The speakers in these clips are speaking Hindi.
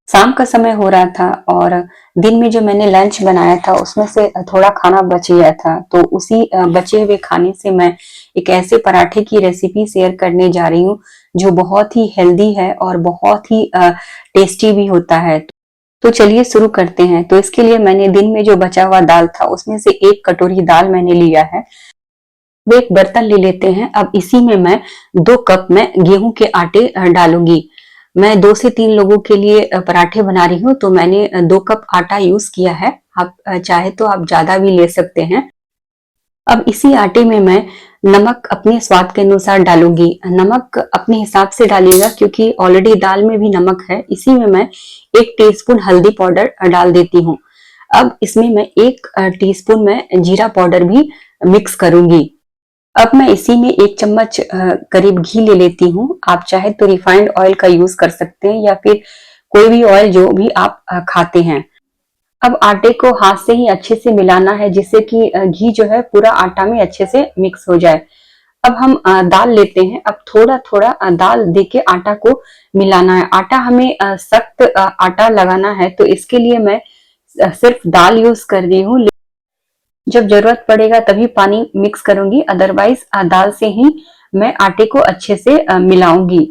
शाम का समय हो रहा था और दिन में जो मैंने लंच बनाया था उसमें से थोड़ा खाना बच गया था। तो उसी बचे हुए खाने से मैं एक ऐसे पराठे की रेसिपी शेयर करने जा रही हूँ जो बहुत ही हेल्दी है और बहुत ही टेस्टी भी होता है। तो चलिए शुरू करते हैं। तो इसके लिए मैंने दिन में जो बचा हुआ दाल था उसमें से 1 कटोरी दाल मैंने लिया है। वो एक बर्तन ले लेते हैं। अब इसी में मैं 2 कप में गेहूं के आटे डालूंगी। मैं 2 से 3 लोगों के लिए पराठे बना रही हूँ, तो मैंने 2 कप आटा यूज किया है। आप चाहे तो आप ज्यादा भी ले सकते हैं। अब इसी आटे में मैं नमक अपने स्वाद के अनुसार डालूंगी। नमक अपने हिसाब से डालिएगा क्योंकि ऑलरेडी दाल में भी नमक है। इसी में मैं 1 टीस्पून हल्दी पाउडर डाल देती हूँ। अब इसमें मैं 1 टीस्पून में जीरा पाउडर भी मिक्स करूंगी। अब मैं इसी में 1 चम्मच करीब घी ले लेती हूँ। आप चाहे तो रिफाइंड ऑयल का यूज कर सकते हैं या फिर कोई भी ऑयल जो भी आप खाते हैं। अब आटे को हाथ से ही अच्छे से मिलाना है जिससे कि घी जो है पूरा आटा में अच्छे से मिक्स हो जाए। अब हम दाल लेते हैं। अब थोड़ा थोड़ा दाल देके आटा को मिलाना है। आटा हमें सख्त आटा लगाना है, तो इसके लिए मैं सिर्फ दाल यूज कर रही हूँ। जब जरूरत पड़ेगा तभी पानी मिक्स करूंगी, अदरवाइज दाल से ही मैं आटे को अच्छे से मिलाऊंगी।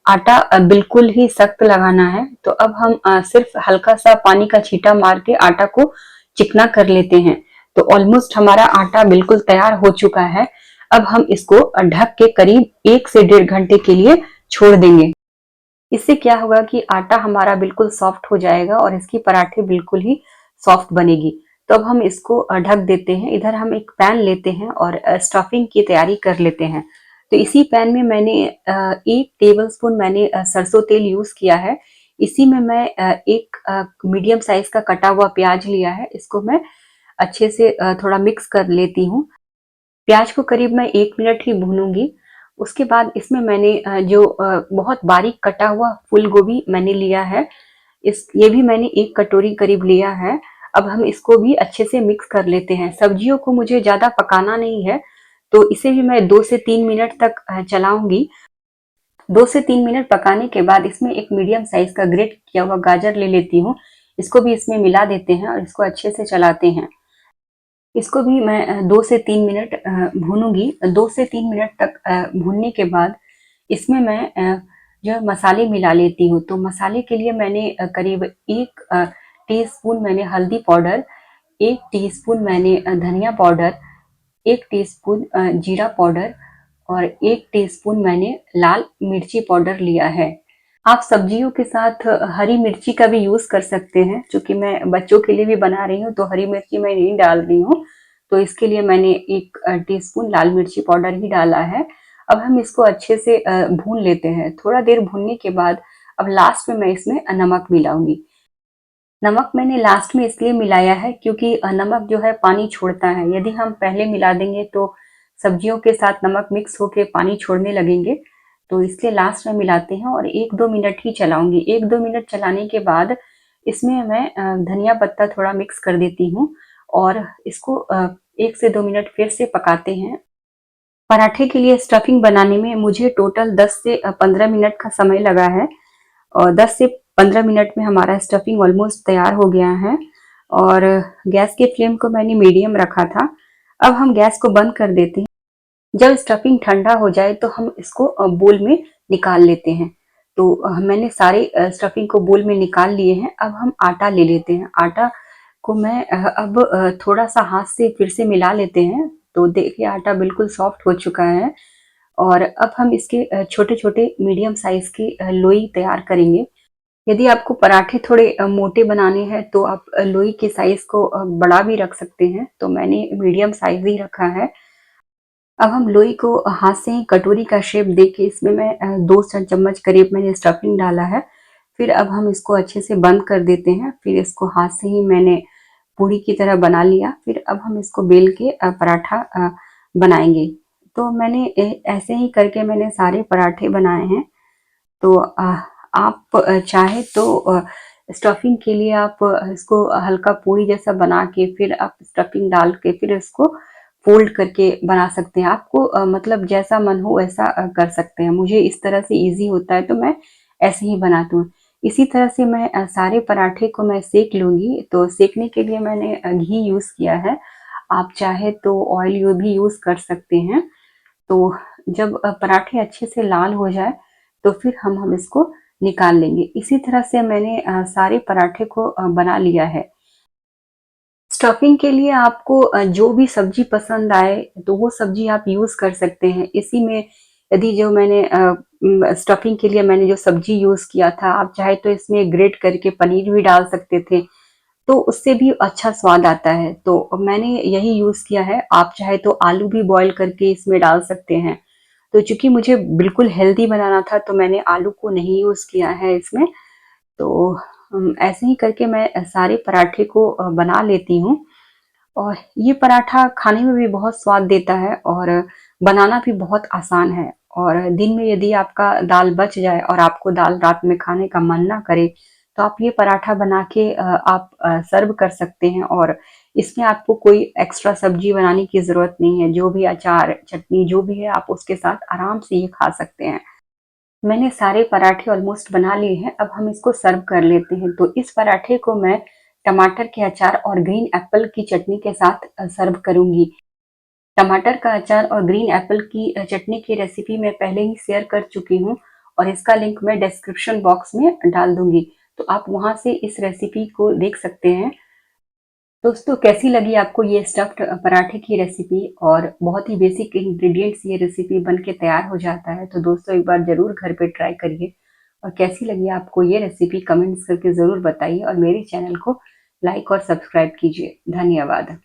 आटा बिल्कुल ही सख्त लगाना है। तो अब हम सिर्फ हल्का सा पानी का छींटा मार के आटा को चिकना कर लेते हैं। तो ऑलमोस्ट हमारा आटा बिल्कुल तैयार हो चुका है। अब हम इसको ढक के करीब 1 से 1.5 घंटे के लिए छोड़ देंगे। इससे क्या होगा कि आटा हमारा बिल्कुल सॉफ्ट हो जाएगा और इसकी पराठे बिल्कुल ही सॉफ्ट बनेगी। तो अब हम इसको ढक देते हैं। इधर हम एक पैन लेते हैं और स्टफिंग की तैयारी कर लेते हैं। तो इसी पैन में मैंने 1 टेबल स्पून मैंने सरसों तेल यूज किया है। इसी में मैं एक मीडियम साइज का कटा हुआ प्याज लिया है। इसको मैं अच्छे से थोड़ा मिक्स कर लेती हूँ। प्याज को करीब मैं 1 मिनट ही भूनूंगी। उसके बाद इसमें मैंने जो बहुत बारीक कटा हुआ फूल गोभी मैंने लिया है। ये भी मैंने 1 कटोरी करीब लिया है। अब हम इसको भी अच्छे से मिक्स कर लेते हैं। सब्जियों को मुझे ज्यादा पकाना नहीं है, तो इसे भी मैं 2 से 3 मिनट तक चलाऊंगी। 2 से 3 मिनट पकाने के बाद इसमें एक मीडियम साइज का ग्रेट किया हुआ गाजर ले लेती हूँ। इसको भी इसमें मिला देते हैं और इसको अच्छे से चलाते हैं। इसको भी मैं 2 से 3 मिनट भूनूंगी। 2 से 3 मिनट तक भूनने के बाद इसमें मैं जो मसाले मिला लेती हूँ। तो मसाले के लिए मैंने करीब 1 टीस्पून मैंने हल्दी पाउडर, 1 टीस्पून मैंने धनिया पाउडर, 1 टीस्पून जीरा पाउडर और 1 टीस्पून मैंने लाल मिर्ची पाउडर लिया है। आप सब्जियों के साथ हरी मिर्ची का भी यूज कर सकते हैं। चूंकि मैं बच्चों के लिए भी बना रही हूँ तो हरी मिर्ची मैं नहीं डाल रही हूँ। तो इसके लिए मैंने 1 टीस्पून लाल मिर्ची पाउडर ही डाला है। अब हम इसको अच्छे से भून लेते हैं। थोड़ा देर भूनने के बाद अब लास्ट में मैं इसमें नमक मिलाऊंगी। नमक मैंने लास्ट में इसलिए मिलाया है क्योंकि नमक जो है पानी छोड़ता है। यदि हम पहले मिला देंगे तो सब्जियों के साथ नमक मिक्स होके पानी छोड़ने लगेंगे। तो इसलिए लास्ट में मिलाते हैं और 1-2 मिनट ही चलाऊंगी। 1-2 मिनट चलाने के बाद इसमें मैं धनिया पत्ता थोड़ा मिक्स कर देती हूँ और इसको 1 से 2 मिनट फिर से पकाते हैं। पराठे के लिए स्टफिंग बनाने में मुझे टोटल 10 से 15 मिनट का समय लगा है और 10 से 15 मिनट में हमारा स्टफिंग ऑलमोस्ट तैयार हो गया है। और गैस के फ्लेम को मैंने मीडियम रखा था। अब हम गैस को बंद कर देते हैं। जब स्टफिंग ठंडा हो जाए तो हम इसको बोल में निकाल लेते हैं। तो मैंने सारे स्टफिंग को बोल में निकाल लिए हैं। अब हम आटा ले लेते हैं। आटा को मैं अब थोड़ा सा हाथ से फिर से मिला लेते हैं। तो देखिए आटा बिल्कुल सॉफ्ट हो चुका है और अब हम इसके छोटे छोटे मीडियम साइज की लोई तैयार करेंगे। यदि आपको पराठे थोड़े मोटे बनाने हैं तो आप लोई के साइज को बड़ा भी रख सकते हैं। तो मैंने मीडियम साइज ही रखा है। अब हम लोई को हाथ से ही कटोरी का शेप देके इसमें मैं 2 चम्मच करीब मैंने स्टफिंग डाला है। फिर अब हम इसको अच्छे से बंद कर देते हैं। फिर इसको हाथ से ही मैंने पूड़ी की तरह बना लिया। फिर अब हम इसको बेल के पराठा बनाएंगे। तो मैंने ऐसे ही करके मैंने सारे पराठे बनाए हैं। तो आप चाहे तो स्टफिंग के लिए आप इसको हल्का पूरी जैसा बना के फिर आप स्टफिंग डाल के फिर इसको फोल्ड करके बना सकते हैं। आपको मतलब जैसा मन हो वैसा कर सकते हैं। मुझे इस तरह से इजी होता है तो मैं ऐसे ही बनाती हूँ। इसी तरह से मैं सारे पराठे को मैं सेक लूँगी। तो सेकने के लिए मैंने घी यूज़ किया है। आप चाहे तो ऑयल भी यूज़ कर सकते हैं। तो जब पराठे अच्छे से लाल हो जाए तो फिर हम इसको निकाल लेंगे। इसी तरह से मैंने सारे पराठे को बना लिया है। स्टफिंग के लिए आपको जो भी सब्जी पसंद आए तो वो सब्जी आप यूज़ कर सकते हैं। इसी में यदि जो मैंने स्टफिंग के लिए मैंने जो सब्जी यूज़ किया था, आप चाहे तो इसमें ग्रेट करके पनीर भी डाल सकते थे, तो उससे भी अच्छा स्वाद आता है। तो मैंने यही यूज़ किया है। आप चाहे तो आलू भी बॉयल करके इसमें डाल सकते हैं। तो चूँकि मुझे बिल्कुल हेल्दी बनाना था तो मैंने आलू को नहीं यूज़ किया है इसमें। तो ऐसे ही करके मैं सारे पराठे को बना लेती हूँ। और ये पराठा खाने में भी बहुत स्वाद देता है और बनाना भी बहुत आसान है। और दिन में यदि आपका दाल बच जाए और आपको दाल रात में खाने का मन ना करे, तो आप ये पराठा बना के आप सर्व कर सकते हैं। और इसमें आपको कोई एक्स्ट्रा सब्जी बनाने की ज़रूरत नहीं है। जो भी अचार, चटनी जो भी है, आप उसके साथ आराम से ये खा सकते हैं। मैंने सारे पराठे ऑलमोस्ट बना लिए हैं। अब हम इसको सर्व कर लेते हैं। तो इस पराठे को मैं टमाटर के अचार और ग्रीन एप्पल की चटनी के साथ सर्व करूंगी। टमाटर का अचार और ग्रीन एप्पल की चटनी की रेसिपी मैं पहले ही शेयर कर चुकी हूँ और इसका लिंक मैं डिस्क्रिप्शन बॉक्स में डाल दूंगी। तो आप वहां से इस रेसिपी को देख सकते हैं। दोस्तों, कैसी लगी आपको ये स्टफ्ड पराठे की रेसिपी? और बहुत ही बेसिक इंग्रेडिएंट्स ये रेसिपी बन के तैयार हो जाता है। तो दोस्तों, एक बार ज़रूर घर पे ट्राई करिए। और कैसी लगी आपको ये रेसिपी कमेंट्स करके ज़रूर बताइए और मेरे चैनल को लाइक और सब्सक्राइब कीजिए। धन्यवाद।